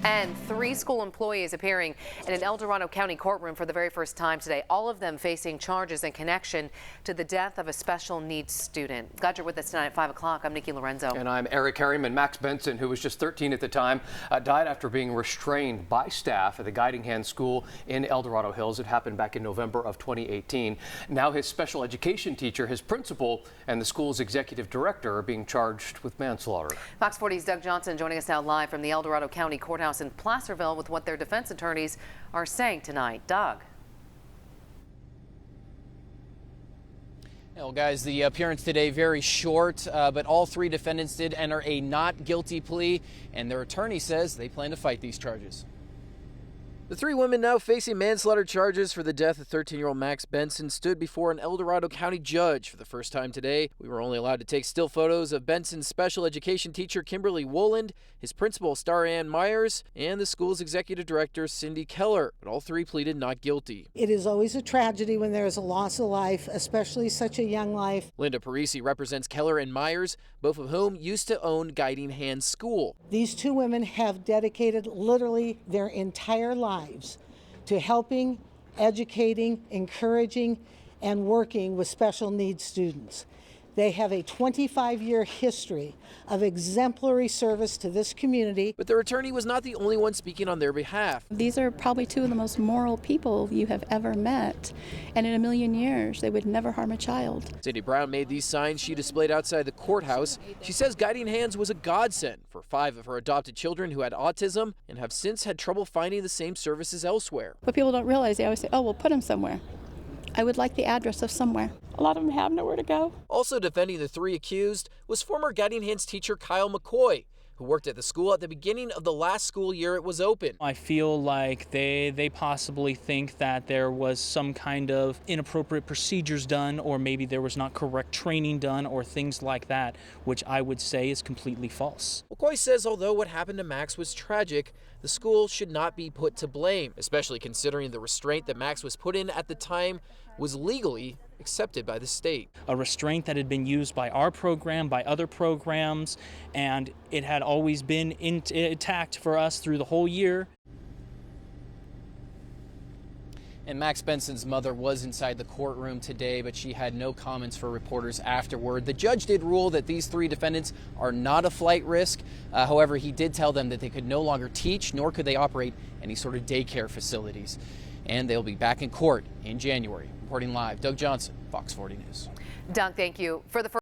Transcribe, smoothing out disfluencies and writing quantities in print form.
And 3 school employees appearing in an El Dorado County courtroom for the very first time today, all of them facing charges in connection to the death of a special needs student. Glad you're with us tonight at 5 o'clock. I'm Nikki Lorenzo. And I'm Eric Harriman. Max Benson, who was just 13 at the time, died after being restrained by staff at the Guiding Hand School in El Dorado Hills. It happened back in November of 2018. Now his special education teacher, his principal, and the school's executive director are being charged with manslaughter. Fox 40's Doug Johnson joining us now live from the El Dorado County Courthouse in Placerville with what their defense attorneys are saying tonight. Doug. Well, guys, the appearance today very short, but all 3 defendants did enter a not guilty plea, and their attorney says they plan to fight these charges. The 3 women now facing manslaughter charges for the death of 13-year-old Max Benson stood before an El Dorado County judge for the first time today. We were only allowed to take still photos of Benson's special education teacher, Kimberly Woland, his principal, Star Ann Myers, and the school's executive director, Cindy Keller. But all 3 pleaded not guilty. It is always a tragedy when there is a loss of life, especially such a young life. Linda Parisi represents Keller and Myers, both of whom used to own Guiding Hand School. These 2 women have dedicated literally their entire lives to helping, educating, encouraging, and working with special needs students. They have a 25-year history of exemplary service to this community. But their attorney was not the only one speaking on their behalf. These are probably 2 of the most moral people you have ever met, and in a million years they would never harm a child. Cindy Brown made these signs she displayed outside the courthouse. She says Guiding Hands was a godsend for 5 of her adopted children who had autism and have since had trouble finding the same services elsewhere. What people don't realize, they always say, oh, we'll put them somewhere. I would like the address of somewhere. A lot of them have nowhere to go. Also defending the 3 accused was former Guiding Hands teacher Kyle McCoy, who worked at the school at the beginning of the last school year it was open. I feel like they possibly think that there was some kind of inappropriate procedures done, or maybe there was not correct training done, or things like that, which I would say is completely false. McCoy says although what happened to Max was tragic, the school should not be put to blame, especially considering the restraint that Max was put in at the time was legally accepted by the state. A restraint that had been used by our program, by other programs, and it had always been intact for us through the whole year. And Max Benson's mother was inside the courtroom today, but she had no comments for reporters afterward. The judge did rule that these 3 defendants are not a flight risk. However, he did tell them that they could no longer teach, nor could they operate any sort of daycare facilities. And they'll be back in court in January. Reporting live, Doug Johnson, Fox 40 News. Doug, thank you. For the